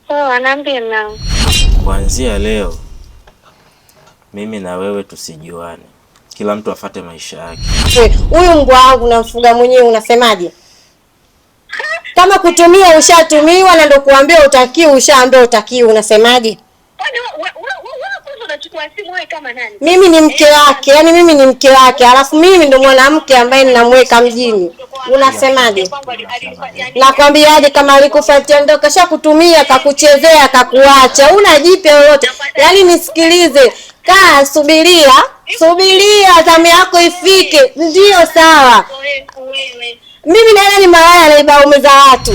Poa, naambia mwanangu. Kuanzia leo mimi na wewe tusijuane. Kila mtu afate maisha yake. Huyu mbwa wangu namfuga mwenyewe, unasemaje? Kama kutumia ushatumiwa na ndo kuambia utakiwa, ushaambia utakiwa, unasemaje? Wewe unachukua simu wewe kama nani? Mimi ni mke wake, yani mimi ni mke wake, alafu mimi ndo mwanamke ambaye ninamweka mjini. Unasemaje? Nakwambiaje, kama alikufuatia ndo kashakutumia, kakuchezea, kakuacha. Una jipya lolote? Yaani nisikilize, kaa subiria zamu yako ifike, ndio sawa. Mimi naona ni malaya naiba ume za watu.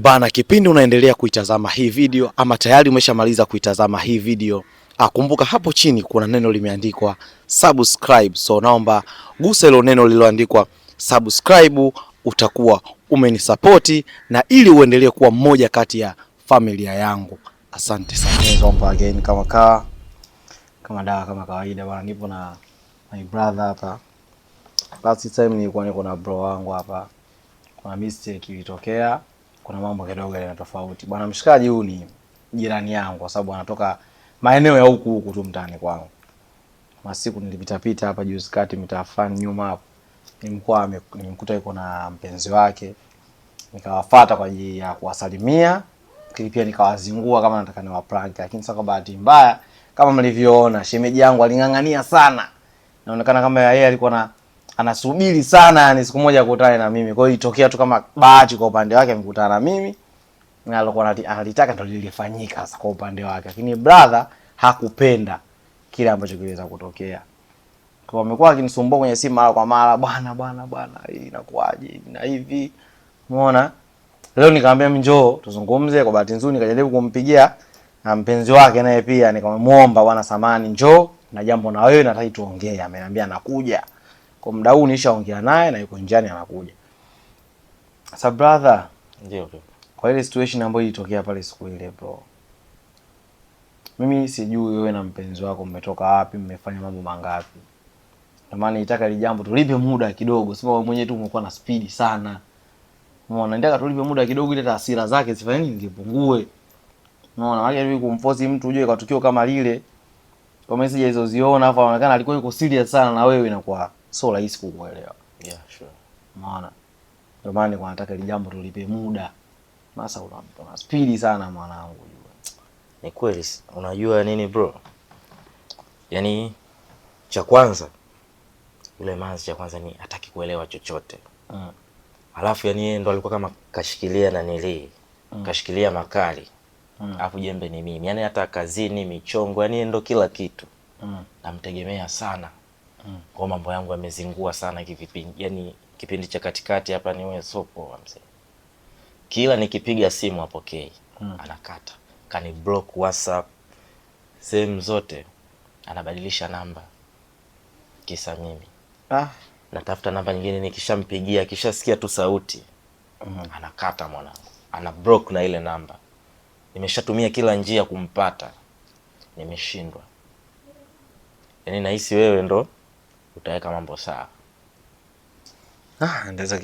Bana, kipindi unaendelea kuitazama hii video ama tayari umeshamaliza kuitazama hii video, kumbuka hapo chini kuna neno limeandikwa subscribe. So naomba gusa hilo neno lililoandikwa subscribe, utakuwa umenisupport na ili uendelee kuwa mmoja kati ya familia yangu. Asante sana. Naomba again kama dawa kama kawaida bwana, nipo na my brother hapa. Last time nilikuwa niko na bro wangu hapa. Kuna mistake ilitokea. Kuna mambo kidogo yana tofauti. Bwana mshikaji huyu ni jirani yangu kwa sababu anatoka maeneo ya huku tu mtaani kwangu. Masiku nilipita hapa juzi kati mitafani nyuma hapo. Nimkuta yuko na mpenzi wake. Nikawafuata kwa ajili ya kuwasalimia. Pia nikawazingua kama nataka niwa prank, lakini sasa kwa bahati mbaya kama mlivyoona shemeji yangu alingangania sana. Inaonekana kama yeye alikuwa anasubiri sana yani siku moja kukutana na mimi. Kwa hiyo itokea tu kama bahati kwa upande wake amekutana na mimi. Na alikuwa analitaka ndio lilifanyika sasa kwa upande wake. Lakini brother hakupenda kile ambacho kiliweza kutokea. Kwa amekuwa akinisumbua kwenye simu mara kwa mara, bwana hii inakuaje na hivi. Umeona? Leo nikamwambia njoo tuzungumze. Kwa bahati nzuri nikajaribu kumpigia na mpenzi wake naye pia nikamwomba, bwana samani njoo na jambo na wewe nataka tuongee. Ameniambia anakuja. Kwa muda huu nishaongea naye na yuko njiani anakuja. Sasa brother, Ndio bro. Kwa ile situation ambayo ilitokea pale siku ile bro. Mimi sijui wewe na mpenzi wako mmetoka wapi, mmefanya mambo mangapi. Ndio maana nitaka ile jambo tulipe muda kidogo. Sema wewe mwenyewe tu umekuwa na speed sana. Unaona, nataka tulipe muda kidogo ile hasira zake zifanye nini zipungue. Unaona, hali hivi kumforce mtu ujue kwa tukio kama lile. Kwa message hizo ziona hapo anaonekana alikuwa yuko serious sana na wewe inakuwa so rahisi kukuelewa. Yeah, sure. Unaona? Ndio maana nilikuwa nataka ile jambo tulipe muda. Sasa una speed sana mwanangu. Ni kweli, unajua nini bro? Yaani cha kwanza yule manzi cha kwanza ni hataki kuelewa chochote. Alafu yani yeye ndo alikuwa kama kashikilia na nili. Kashikilia makali. Alafu jembe ni mimi. Yaani hata kazini, michongo, yani yeye ndo kila kitu. Namtegemea sana. Kwa mambo yangu yamezingua sana hivi yani kipindi cha katikati hapa ni wewe sopo mzee. Kila nikipiga simu apokei, anakata. Kani block WhatsApp, sehemu zote anabadilisha namba. Kisa mimi. Natafuta namba nyingine nikishampigia, akishasikia tu sauti, anakata mwanangu. Ana block na ile namba. Nimeshatumia kila njia kumpata. Nimeshindwa. Yaani nahisi wewe ndo utaweka mambo sawa. Ndeza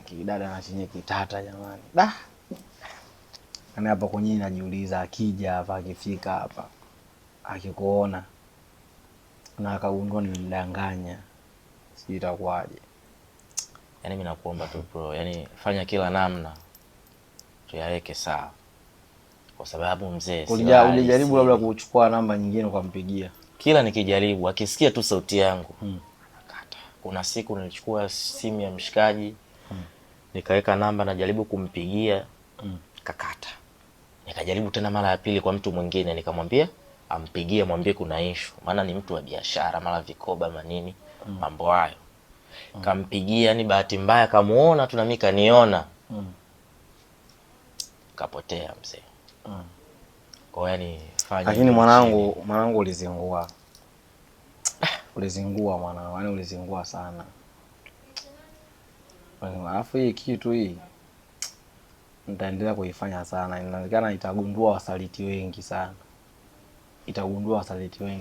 kidada na chenye kitata jamani. Kama hapa kwenye najiuliza akija hapa akifika hapa akikuona na akagundua nimemdanganya sijui itakuwaje. Yaani mimi nakuomba tu bro, yaani fanya kila namna tuyaweke sawa. Kwa sababu mzee ulijaribu labda kuchukua namba nyingine ukampigia. Kila nikijaribu akisikia tu sauti yangu akata. Kuna siku nilichukua simu ya mshikaji nikaweka namba najaribu kumpigia kakata. Nikajaribu tena mara ya pili kwa mtu mwingine nikamwambia ampigie mwambie kuna issue. Maana ni mtu wa biashara, mara vikoba manini, mambo hayo. Kampigia yani bahati mbaya kamuona tu na mimi kaniona. Kapotea mzee. Kwa yani fanya. Lakini mwanangu ulizingua. Ulizingua mwanangu, yani ulizingua sana. Alafu hii kitu hii nitaendelea kuifanya sana. Inaonekana itagundua wasaliti wengi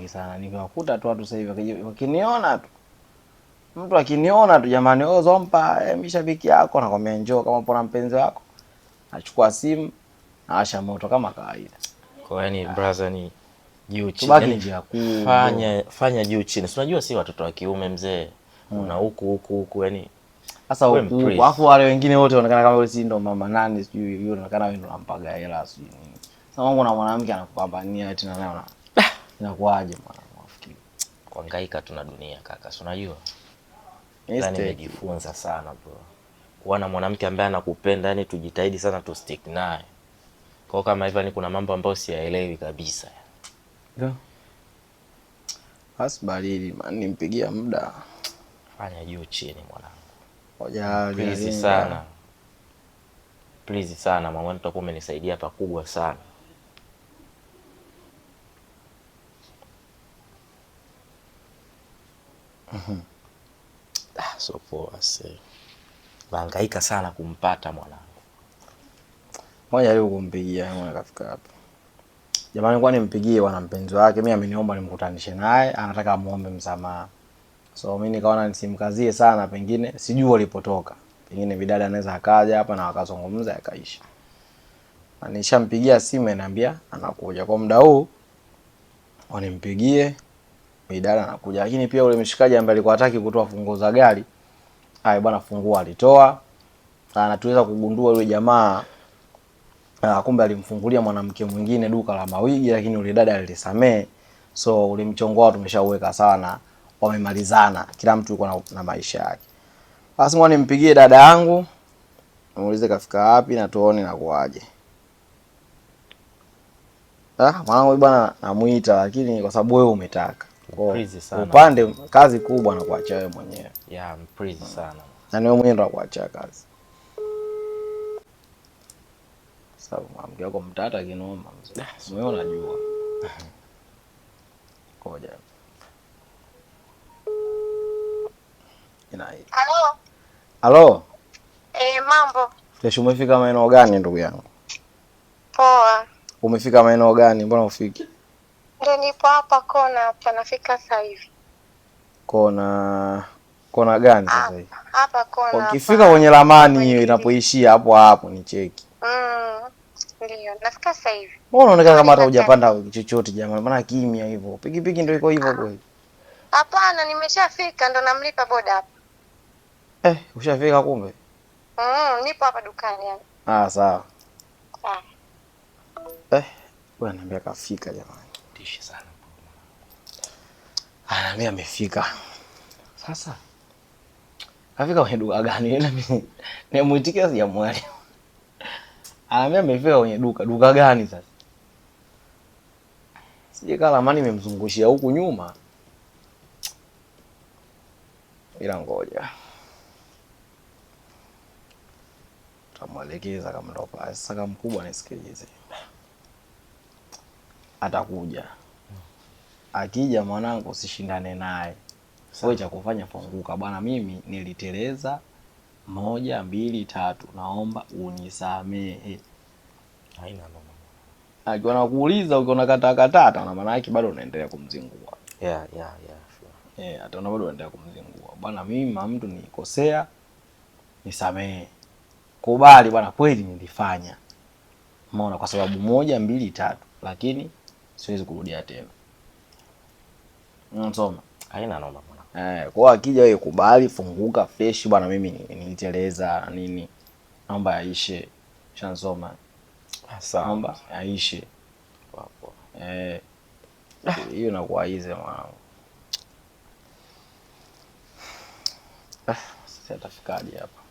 sana. Nikiwakuta tu watu sasa hivi wakiniona tu Mtu akiniona tu jamani, wewe Zompa, mimi shabiki yako, nakwambia njoo kama upo na mpenzi wako. Achukua simu, naasha moto kama kawaida. Kwa yani brother ni juu chini. Fanya juu chini. Si unajua si watoto wa kiume mzee. Una huku yani sasa huku afu wale wengine wote wanaonekana kama si ndo mama nani sijui yule anaonekana wewe ndo unampaga hela sijui nini. Sasa wangu na mwanamke anakupambania eti na naona. Inakuaje mwana nafikiri. Kuhangaika tuna dunia kaka. Si unajua? Yaani nimejifunza sana bro. Kuwa na mwanamke ambaye anakupenda yani tujitahidi sana tu stick naye. Kwa kama hivyo ni kuna mambo ambayo siyaelewi kabisa. Ndio. Asbalili man nimpigia muda. Fanya juu chini mwanangu. Hoja please sana. Please sana mama, nitakuwa umenisaidia pakubwa sana. So poa sasa. Bahangaika sana kumpata mwanangu. Moja leo kumpigia mwana kafika hapa. Jamani kwa nimpigie bwana mpenzi wake, mimi ameniomba nimkutanishe naye, anataka muombe msamaha. So mimi nikaona nisimkazie sana, pengine sijui walipotoka. Pengine bidada anaweza akaja hapa na wakazungumza yakaisha. Na nishampigia simu ananiambia anakuja. Kwa muda huu wanimpigie bidada anakuja. Lakini pia ule mshikaji ambaye alikuwa hataki kutoa funguo za gari, bwana funguo alitoa. Na tuweza kugundua yule jamaa kumbe alimfungulia mwanamke mwingine duka la mawigi, lakini yule dada alisamee. So ule mchongo wao tumeshauweka sana, wamemalizana, kila mtu yuko na maisha yake. Basi ngoja nimpigie dada yangu, muulize kafika wapi na tuone na kuaje. Mwanangu bwana namuita, lakini kwa sababu wewe umetaka. Upande kazi kubwa na kuacha wewe mwenyewe. Yeah, I'm pretty sana. Na wewe mwenyewe ndo kuacha kazi. Sababu mwanamke wako mtata kinoma mzee. Wewe unajua. Koja. Inai. Halo. Halo. Mambo. Kesho umefika maeneo gani ndugu yangu? Poa. Umefika maeneo gani? Mbona ufiki? Ndio nipo hapa kona hapa, nafika sasa hivi. Kona gani sasa hivi? Hapa kona. Ukifika kwenye ramani hiyo inapoishia hapo ni cheki. Ndio, nafika sasa hivi. Mbona unaonekana kama hata hujapanda chochote jamani? Maana kimya hivyo. Pikipiki ndio iko hivyo kweli? Hapana, nimeshafika ndo namlipa boda hapa. Ushafika kumbe? Nipo hapa dukani yani. Sawa. Bwana anambia kafika jamani. Tisha sana. Anambia amefika. Sasa kafika kwenye duka gani? Mimi nimuitikia sijamwelewa. Anambia amefika kwenye duka gani sasa? Sije kala mani nimemzungushia huku nyuma. Ila ngoja. Tamwelekeza kama ndo pale. Sasa kama mkubwa nisikilize. Atakuja. Akija mwanangu usishindane naye. Wewe cha kufanya funguka bwana, mimi niliteleza 1 2 3, naomba unisamehe. Haina noma. Akiwa anakuuliza ukiona katakata na maana yake bado unaendelea kumzingua. Yeah, sure. Hata bado unaendelea kumzingua. Bwana mimi mtu nikosea, nisamehe. Kubali bwana, kweli nilifanya. Umeona kwa sababu 1 2 3, lakini siwezi kurudia tena. Unasoma? Haina noma bwana. Kwa akija wewe kubali, funguka fresh bwana, mimi niliteleza nini. Naomba yaishe. Shansoma. Sawa. Naomba yaishe. Wapo. Hiyo inakuwa easy mwanangu. Sasa tafikaje hapa?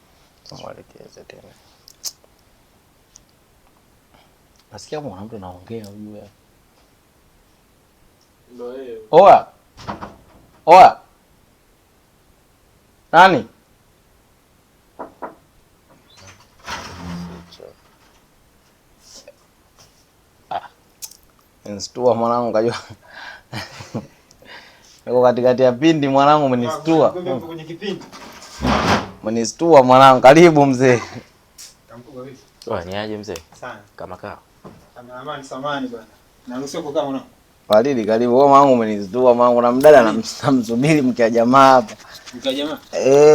Tumwelekeze tena. Nasikia mwana mtu anaongea huyu. Ndio yeye. Oa. Nani? Nstua mwanangu kajua. Niko katikati ya pindi mwanangu umenistua. Kwenye kipindi. Umenistua mwanangu, karibu mzee. Kamkuba vipi? Ni aje mzee? Sana. Kama kaa. Amani samani bwana. Naruhusiwa kukaa mwanangu? Faridi karibu. Wewe mwanangu umeniztua mwanangu na mdada namsubiri mke wa jamaa hapa. Mke wa jamaa?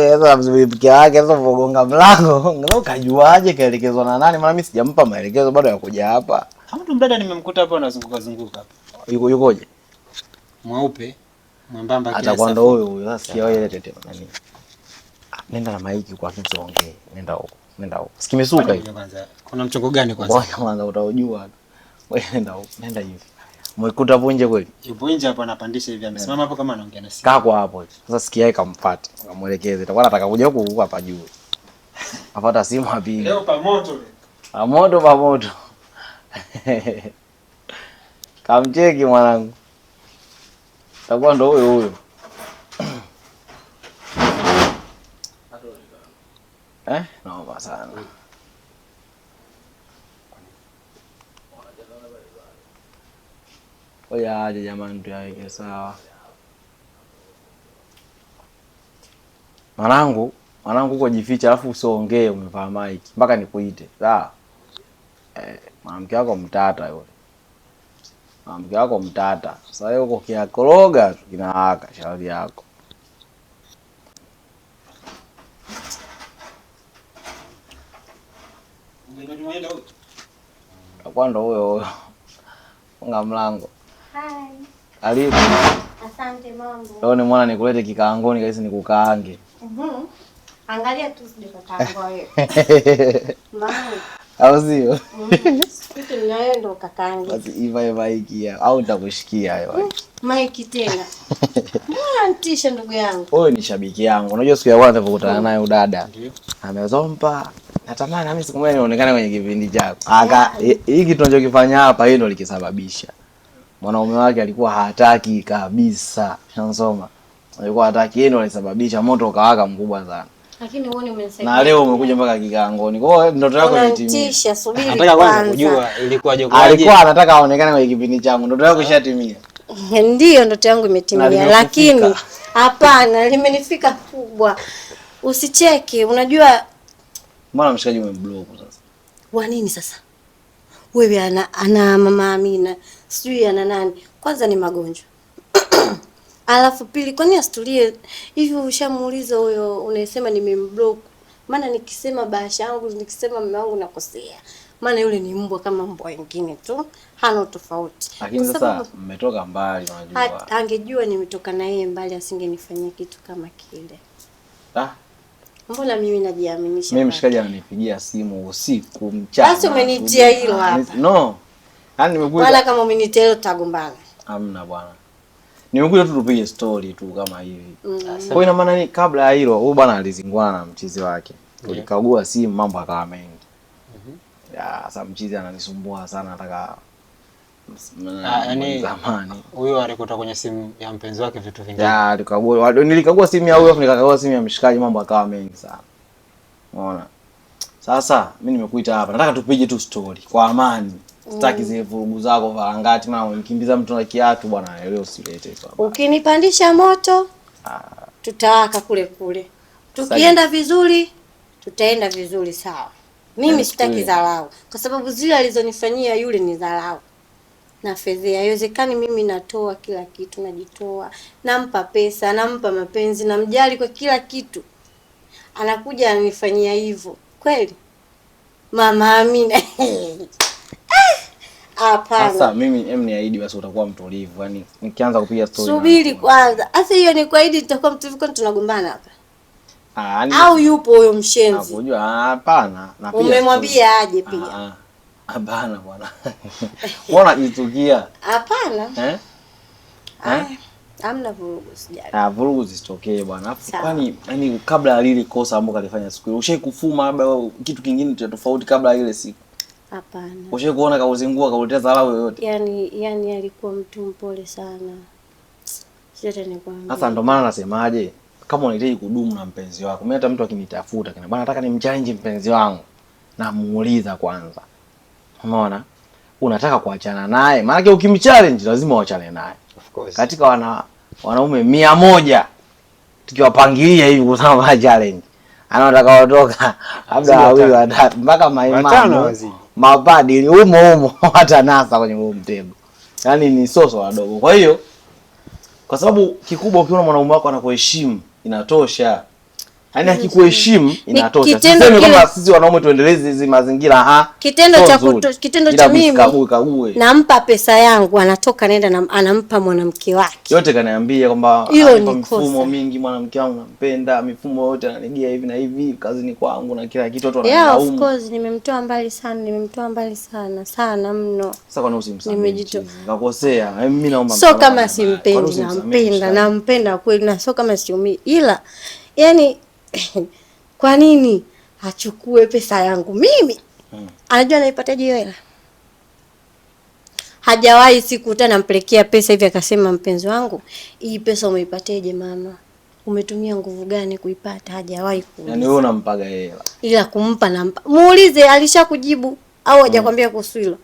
Sasa namsubiri mke wake sasa ugonga mlango. Ngao kajuaje kaelekezwa na nani? Maana mimi sijampa maelekezo bado ya kuja hapa. Hamtu mdada nimemkuta hapa anazunguka zunguka hapa. Yukoje? Mweupe. Mwembamba kiasi. Atakuwa ndo huyo. Sasa sikia wewe ile tete nani? Nenda na maiki kwa kitu ongee. Nenda huko. Sikimesuka hivi. Kuna mchongo gani kwanza? Ngoja kwanza utaujua. Wewe nenda hivi. Mwikuta hapo nje kweli? Yupo nje hapo anapandisha hivi amesimama hapo kama anaongea na simu. Kaa kwa hapo. Sasa sikia yeye kampate. Kamuelekeze. Atakuwa anataka kuja huku hapa juu. Apata simu apige. Leo pa moto le. Pa moto. Kamcheki mwanangu. Atakuwa ndo huyo. Naomba sana. Oya aje jamani tuyaweke sawa. Mwanangu uko jificha alafu usiongee umevaa mic mpaka nikuite. Sawa? Mwanamke wako mtata yule. Sasa wewe uko kiakoroga tu kinawaka shauri yako. Kwa ndo huyo. Funga mlango. Hi. Karibu. Asante mambo. Leo ni mwana nikulete kikaangoni kaisi nikukaange. Angalia tu sije kakaango wewe. Mama. Au sio? Kitu ninayo ndo kakaange. Basi iva maiki ya au nitakushikia hayo. Maiki tena. Mbona nitisha ndugu yangu? Wewe ni shabiki yangu. Unajua siku ya kwanza kukutana naye udada. Ndio. Amezompa. Natamani mimi siku moja nionekane kwenye kipindi chako. Hiki tunachokifanya hapa hii ndio likisababisha. Mwanaume wake alikuwa hataki kabisa. Shansoma. Alikuwa hataki, yeye ndio alisababisha moto ukawaka mkubwa sana. Lakini uone umenisaidia. Na leo umekuja mpaka kikaangoni. Kwa hiyo ndoto yako imetimia. Unanitisha, subiri kwanza. Nataka kwanza kujua ilikuwaje kwaje. Alikuwa anataka aonekane kwenye kipindi changu. Ndoto yako ishatimia. Ndio ndoto yangu imetimia, lakini hapana limenifika kubwa. Usicheke, unajua mbona mshikaji umemblock sasa? Wa nini sasa? Wewe ana mama Amina, sijui ana nani. Kwanza ni magonjwa. Alafu pili, kwani asitulie hivi? Ushamuuliza huyo unayesema nimemblock? Maana nikisema bahasha yangu, nikisema mume wangu nakosea. Maana yule ni mbwa kama mbwa wengine tu, hana tofauti. Lakini sasa mmetoka mbali unajua. Angejua nimetoka na yeye mbali asingenifanyia kitu kama kile. Mbona mimi najiaminisha? Mimi mshikaji ananipigia simu usiku mchana. Basi umenitia hilo hapa. No. Yaani nimekuja. Wala kama umenitia hilo tutagombana. Hamna bwana. Nimekuja tu tupige story tu kama hivi. Kwa ina maana ni kabla ya hilo huyu bwana alizingwana na mchizi wake. Tulikagua simu mambo akawa mengi. Ya sasa mchizi ananisumbua sana nataka yani zamani. Huyo alikuta kwenye simu ya mpenzi wake vitu vingi. Ya nilikagua simu ya huyo afu nikakagua simu ya mshikaji mambo akawa mengi sana. Unaona? Sasa mimi nimekuita hapa nataka tupige tu story kwa amani. Sitaki zile vurugu zako varangati maana umkimbiza mtu na kiatu bwana leo usilete hizo. Ukinipandisha moto tutawaka kule kule. Tukienda vizuri tutaenda vizuri sawa. Mimi sitaki dharau kwa sababu zile alizonifanyia yule ni dharau. Na fedha haiwezekani mimi natoa kila kitu, najitoa, nampa pesa, nampa mapenzi, namjali kwa kila kitu. Anakuja ananifanyia hivyo. Kweli? Mama Amina. Hapana. Sasa mimi niahidi basi utakuwa mtulivu. Yaani nikianza kupiga story. Subiri kwanza. Sasa hiyo ni kuahidi nitakuwa mtulivu kwani tunagombana hapa? Yaani au yupo huyo mshenzi? Unajua hapana. Na pia umemwambia aje pia? Hapana bwana. Mbona jitukia? Hapana. Hamna vurugu sijali. Vurugu zisitokee bwana. Kwani yani kabla ya lile kosa ambalo kalifanya siku ile, ushaikufuma labda kitu kingine tofauti kabla ya ile siku? Hapana. Ushaikuona kauzingua kauletea dharau yoyote? Yani alikuwa mtu mpole sana. Sasa nikwambia. Sasa ndo maana nasemaje? Kama unahitaji kudumu na mpenzi wako, mimi hata mtu akinitafuta kana bwana nataka nimchallenge mpenzi wangu, namuuliza kwanza. Unaona? Unataka kuachana naye? Maana ukimchallenge lazima uachane naye. Of course. Katika wanaume 100 tukiwapangilia hivi kusema challenge. Anataka kutoka labda wawili watatu mpaka maimamu. Mabadili humo watanasa kwenye huo mtego. Yaani ni soso wadogo. Kwa hiyo kwa sababu kikubwa ukiona mwanaume wako anakuheshimu inatosha. Yaani akikuheshimu inatosha. Sisemi kwamba sisi wanaume tuendeleze hizi mazingira kitendo cha mimi nampa pesa yangu anatoka nenda anampa mwanamke wake. Yote kaniambia kwamba anampa mifumo mingi, mwanamke wangu nampenda, mifumo yote ananigia hivi na hivi, kazini kwangu na kila kitu watu wanalaumu. Yeah, of course nimemtoa mbali sana sana mno. Sasa kwa nini usimsamehe? Nakosea. Mimi naomba so kama simpendi nampenda kweli na so kama siumii ila yani kwa nini achukue pesa yangu mimi? Anajua naipataje hiyo hela? Hajawahi siku nampelekea pesa hivi akasema mpenzi wangu, hii pesa umeipateje mama? Umetumia nguvu gani kuipata? Hajawahi kuuliza. Yaani wewe unampaga hela. Ila kumpa nampa. Muulize alishakujibu au hajakwambia kuhusu hilo.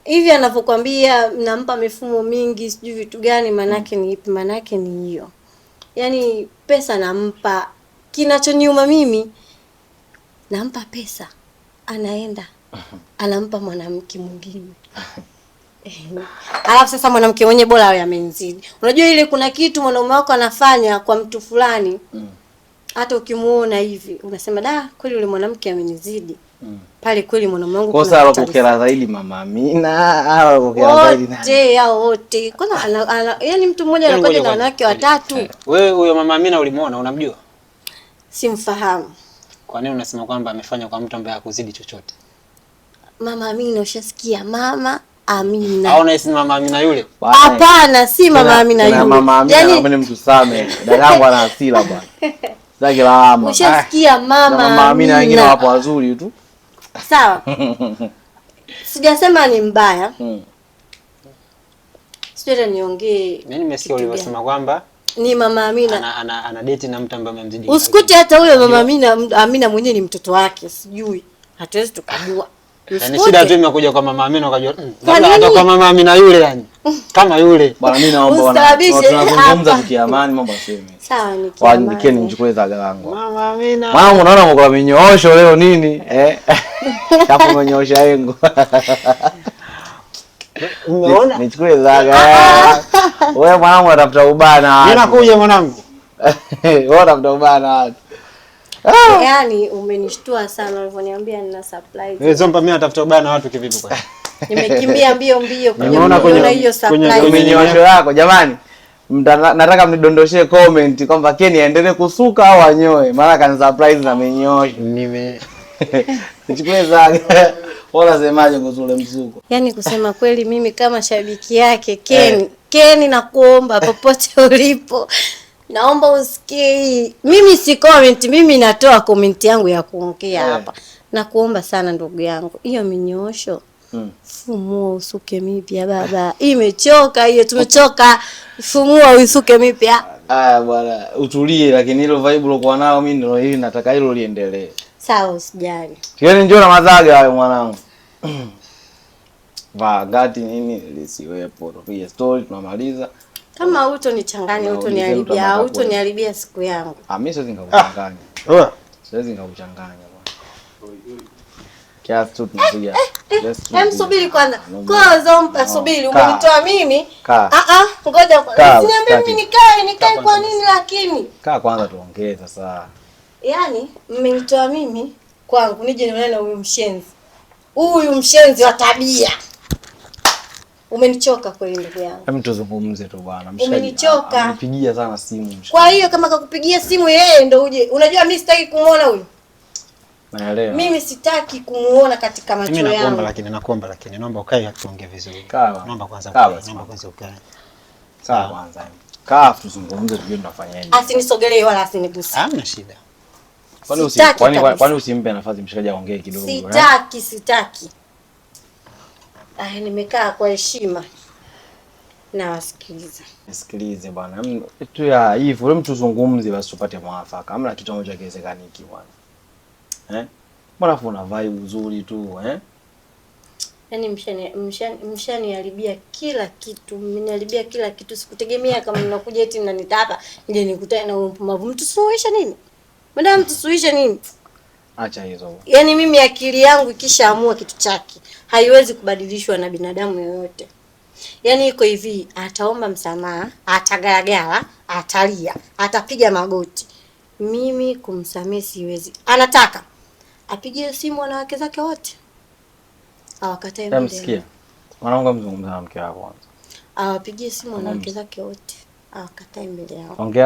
Hivi anapokuambia nampa mifumo mingi sijui vitu gani manake ni ipi? Manake ni hiyo. Yaani pesa nampa. Kinachoniuma mimi nampa pesa anaenda anampa mwanamke mwingine. Alafu sasa mwanamke mwenye bora awe amenizidi. Unajua ile kuna kitu mwanaume wako anafanya kwa mtu fulani. Hata ukimuona hivi unasema da kweli yule mwanamke amenizidi. Pale kweli mwanaume wangu kuna kosa alokukera zaidi Mama Amina au alokukera zaidi nani? Wote hao wote. Kwanza yani mtu mmoja anakuja na wanawake watatu. Wewe huyo Mama Amina ulimuona unamjua? Simfahamu. Kwa nini unasema kwamba amefanya kwa mtu ambaye hakuzidi chochote? Mama Amina ushasikia Mama Amina. Au unahisi Mama Amina yule? Hapana, si Mama Amina yule. Mama Amina kama ni mtu same. Dadangu ana hasira bwana. Sasa lawama. Ushasikia Mama Amina wengine wapo wazuri tu. Sawa. Sijasema ni mbaya. Sijui niongee. Mimi nimesikia ulivyosema kwamba ni Mama Amina ana date na mtu ambaye amemzidi. Usikute hata huyo Mama Amina mwenyewe ni mtoto wake, sijui. Hatuwezi tukajua. Yaani shida tu imekuja kwa Mama Amina ukajua. Hata kwa Mama Amina yule yani. Kama yule. Bwana mimi naomba tunazungumza tukiamani mambo aseme. Sawa nikiamani. Waandikeni nichukue zaga langu. Mama Amina. Mama unaona mko minyoosho leo nini? Hapo menyoosha yengo. Umeona? Nichukue zaga. Wewe mwanangu unatafuta ubana. Mimi nakuja mwanangu. Wewe unatafuta ubana. Yaani umenishtua sana ulivyoniambia nina surprise. Wewe zomba mimi natafuta ubana watu kivipi kwa? Nimekimbia mbio Nimeona kwenye hiyo surprise. Minyoosho yako jamani. Nataka mnidondoshee comment kwamba Ken aendelee kusuka au anyoe. Maana kan surprise na minyoosho. Nichukue zaga. Wala semaje kuhusu ule msuko? Yaani kusema kweli mimi kama shabiki yake Ken nakuomba popote ulipo. Naomba usikie. Mimi si comment, mimi natoa comment yangu ya kuongea hapa. Nakuomba sana ndugu yangu. Hiyo minyoosho. Fumua usuke mipya baba. Imechoka hiyo, tumechoka. Fumua usuke mipya. Bwana, utulie lakini hilo vibe ulokuwa nao mimi ndio hivi nataka hilo liendelee. Sawa usijali. Kieni njoo na mazaga hayo mwanangu. Gati nini lisiwepo. Tupige story tunamaliza. Kama utonichanganya, utoniharibia siku yangu. Mimi siwezi nikakuchanganya. Siwezi nikakuchanganya bwana. Kiasi tu tunapiga. Subiri kwanza. Zompa subiri. Umenitoa mimi? Ngoja kwanza. Usiniambie mimi nikae kwa nini lakini? Kaa kwanza tuongee sasa. Yaani mmenitoa mimi kwangu nije nione na huyu mshenzi. Huyu mshenzi wa tabia. Umenichoka kweli ndugu yangu. Hebu tuzungumze tu bwana. Umenichoka. Nipigia sana simu mshikaji. Kwa hiyo kama kakupigia simu yeye ndo uje. Unajua mimi sitaki kumuona huyu. Naelewa. Mimi sitaki kumuona katika macho yangu. Mimi nakuomba lakini naomba ukae tuongee vizuri. Naomba kwanza ukae. Sawa kwanza. Kaa tuzungumze tujue tunafanyaje. Asinisogelee wala asiniguse. Hamna shida. Kwani usimpe nafasi mshikaji aongee kidogo? Sitaki. Nimekaa kwa heshima. Na wasikiliza. Nisikilize bwana. Tu ya hivyo wewe mtuzungumze basi tupate mwafaka. Hamna kitu ambacho kiwezekaniki bwana. Mbona una vibe nzuri tu Yaani mshaniharibia kila kitu. Mmeniharibia kila kitu. Sikutegemea kama mnakuja eti mnanitapa nije nikutane na mpumbavu. Mtusuhisha nini? Madam mtusuhisha nini? Acha hizo. Yaani mimi akili yangu ikishaamua kitu chake haiwezi kubadilishwa na binadamu yoyote. Yaani iko hivi, ataomba msamaha, atagaragara, atalia, atapiga magoti. Mimi kumsamehe siwezi. Anataka apigie simu wanawake zake wote, awakatae mbele. Namsikia. Mwanangu mzungumza na mke wako kwanza. Awapigie simu wanawake zake wote, awakatae mbele yao. Ongea.